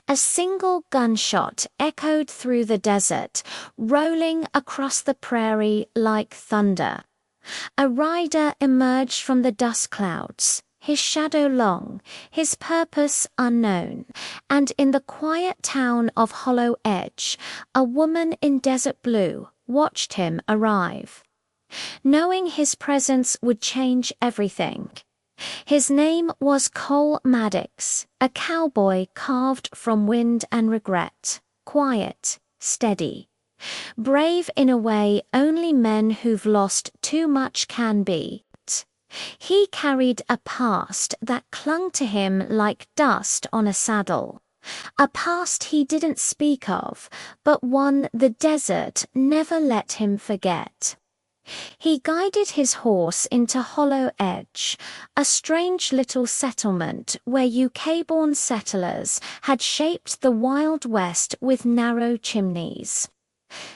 A single gunshot echoed through the desert, rolling across the prairie like thunder. A rider emerged from the dust clouds, his shadow long, his purpose unknown, and in the quiet town of Hollow Edge, a woman in desert blue watched him arrive. Knowing his presence would change everything. His name was Cole Maddox, a cowboy carved from wind and regret, quiet, steady. Brave in a way only men who've lost too much can be. He carried a past that clung to him like dust on a saddle. A past he didn't speak of, but one the desert never let him forget. He guided his horse into Hollow Edge, a strange little settlement where UK-born settlers had shaped the Wild West with narrow chimneys.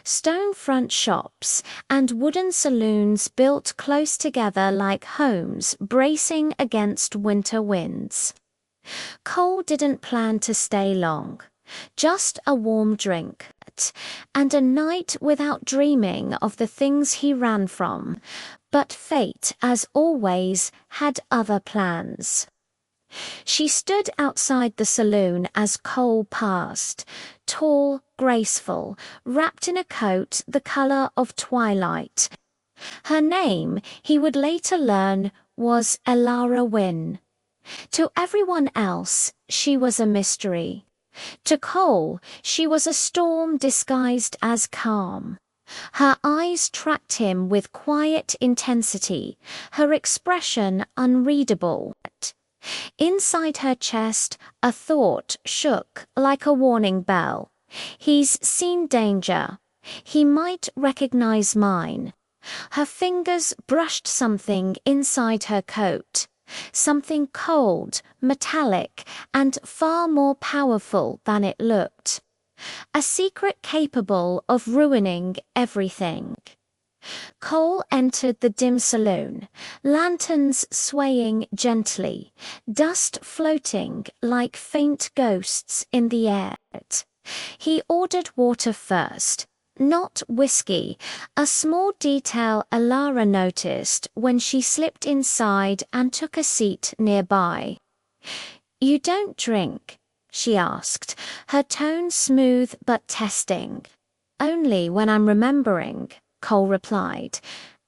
Stone front shops and wooden saloons built close together like homes bracing against winter winds. Cole didn't plan to stay long. Just a warm drink, and a night without dreaming of the things he ran from. But fate, as always, had other plans. She stood outside the saloon as Cole passed, tall, graceful, wrapped in a coat the color of twilight. Her name, he would later learn, was Elara Wynne. To everyone else, she was a mystery. To Cole, she was a storm disguised as calm. Her eyes tracked him with quiet intensity, her expression unreadable. Inside her chest, a thought shook like a warning bell. He's seen danger. He might recognize mine. Her fingers brushed something inside her coat. Something cold, metallic, and far more powerful than it looked. A secret capable of ruining everything. Cole entered the dim saloon, lanterns swaying gently, dust floating like faint ghosts in the air. He ordered water first. Not whiskey, a small detail Elara noticed when she slipped inside and took a seat nearby. "You don't drink?" she asked, her tone smooth but testing. "Only when I'm remembering," Cole replied.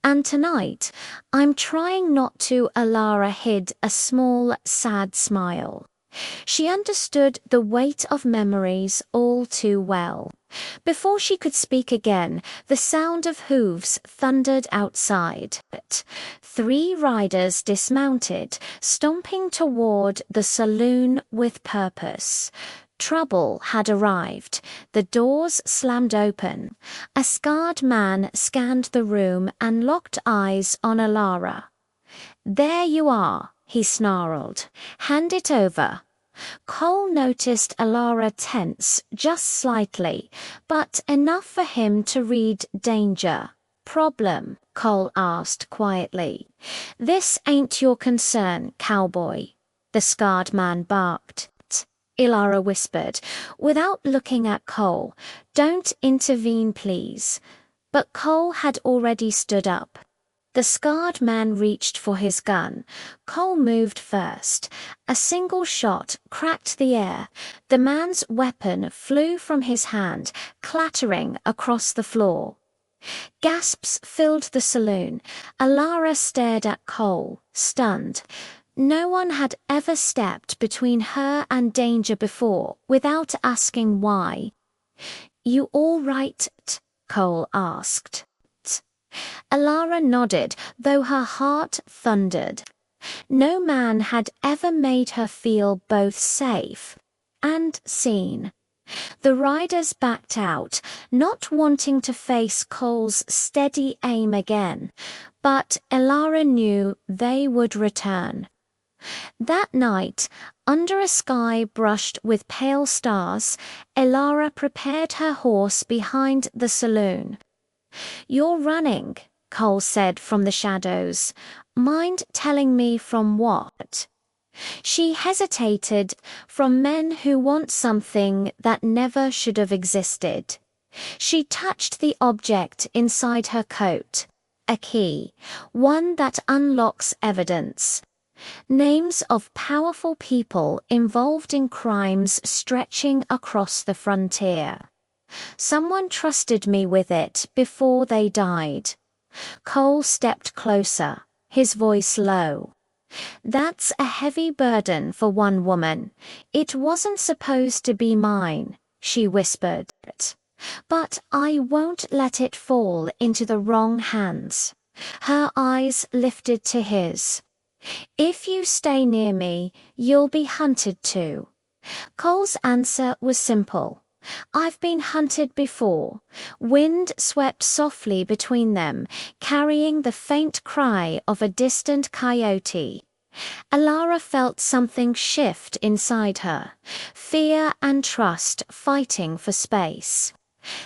"And tonight, I'm trying not to." Elara hid a small, sad smile. She understood the weight of memories all too well. Before she could speak again, the sound of hooves thundered outside. 3 riders dismounted, stomping toward the saloon with purpose. Trouble had arrived. The doors slammed open. A scarred man scanned the room and locked eyes on Elara. "There you are," he snarled. "Hand it over." Cole noticed Elara tense just slightly, but enough for him to read danger. "Problem?" Cole asked quietly. "This ain't your concern, cowboy," the scarred man barked. Elara whispered, without looking at Cole, "Don't intervene, please." But Cole had already stood up. The scarred man reached for his gun. Cole moved first. A single shot cracked the air. The man's weapon flew from his hand, clattering across the floor. Gasps filled the saloon. Elara stared at Cole, stunned. No one had ever stepped between her and danger before without asking why. "You all right?" Cole asked. Elara nodded, though her heart thundered. No man had ever made her feel both safe and seen. The riders backed out, not wanting to face Cole's steady aim again, but Elara knew they would return. That night, under a sky brushed with pale stars, Elara prepared her horse behind the saloon. "You're running," Cole said from the shadows. "Mind telling me from what?" She hesitated, from men who want something that never should have existed. She touched the object inside her coat, a key, one that unlocks evidence. Names of powerful people involved in crimes stretching across the frontier. Someone trusted me with it before they died. Cole stepped closer, his voice low. That's a heavy burden for one woman. It wasn't supposed to be mine, she whispered. But I won't let it fall into the wrong hands. Her eyes lifted to his. If you stay near me, you'll be hunted too. Cole's answer was simple. I've been hunted before. Wind swept softly between them, carrying the faint cry of a distant coyote. Elara felt something shift inside her, fear and trust fighting for space.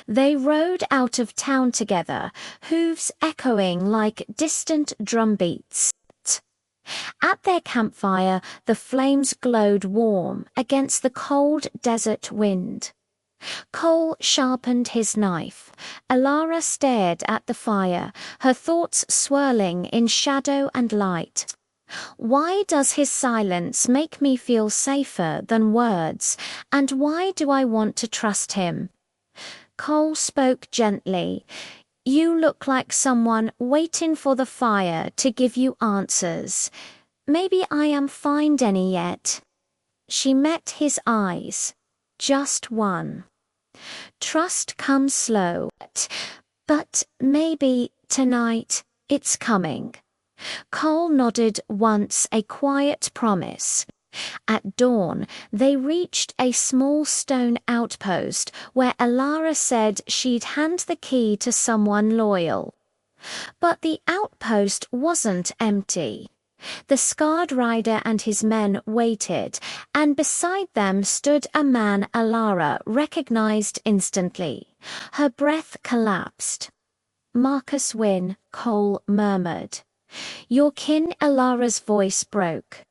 They rode out of town together, hooves echoing like distant drumbeats. At their campfire, the flames glowed warm against the cold desert wind. Cole sharpened his knife. Elara stared at the fire, her thoughts swirling in shadow and light. Why does his silence make me feel safer than words, and why do I want to trust him? Cole spoke gently. You look like someone waiting for the fire to give you answers. Maybe I am find any yet. She met his eyes. Just one. Trust comes slow, but maybe tonight it's coming. Cole nodded once, a quiet promise. At dawn, they reached a small stone outpost where Elara said she'd hand the key to someone loyal. But the outpost wasn't empty. The scarred rider and his men waited, and beside them stood a man Elara recognized instantly. Her breath collapsed. Marcus Wynne, Cole murmured. Your kin? Elara's voice broke.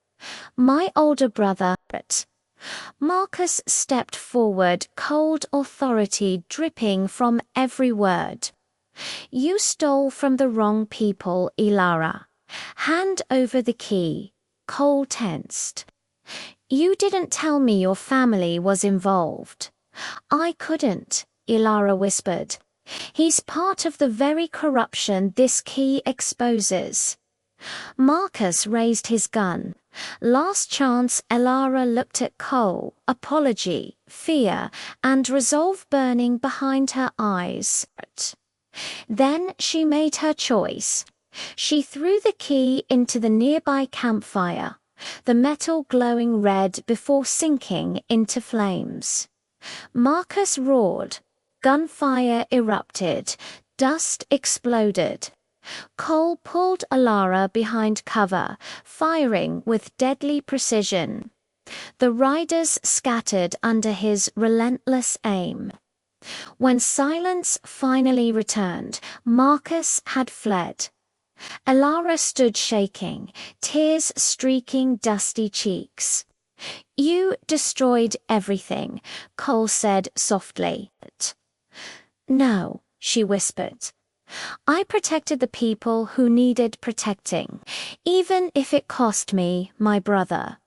My older brother. Marcus stepped forward, cold authority dripping from every word. You stole from the wrong people, Elara. Hand over the key. Cole tensed. You didn't tell me your family was involved. I couldn't, Elara whispered. He's part of the very corruption this key exposes. Marcus raised his gun. Last chance. Elara looked at Cole, apology, fear, and resolve burning behind her eyes. Then she made her choice. She threw the key into the nearby campfire, the metal glowing red before sinking into flames. Marcus roared. Gunfire erupted. Dust exploded. Cole pulled Elara behind cover, firing with deadly precision. The riders scattered under his relentless aim. When silence finally returned, Marcus had fled. Elara stood shaking, tears streaking dusty cheeks. You destroyed everything, Cole said softly. No, she whispered. I protected the people who needed protecting, even if it cost me my brother.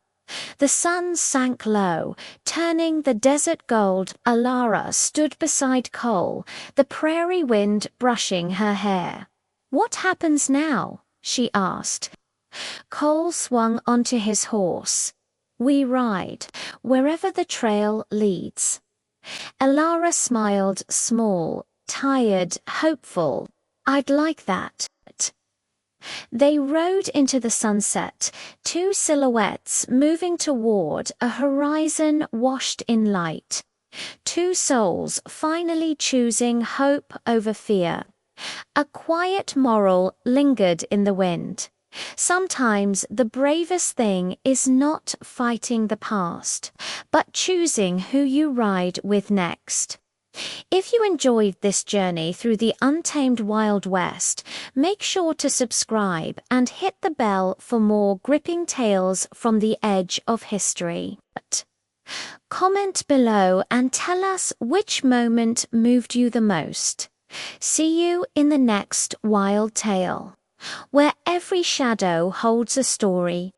The sun sank low, turning the desert gold. Elara stood beside Cole, the prairie wind brushing her hair. What happens now? She asked. Cole swung onto his horse. We ride, wherever the trail leads. Elara smiled, small, tired, hopeful. I'd like that. They rode into the sunset, two silhouettes moving toward a horizon washed in light. Two souls finally choosing hope over fear. A quiet moral lingered in the wind. Sometimes the bravest thing is not fighting the past, but choosing who you ride with next. If you enjoyed this journey through the untamed Wild West, make sure to subscribe and hit the bell for more gripping tales from the edge of history. Comment below and tell us which moment moved you the most. See you in the next wild tale, where every shadow holds a story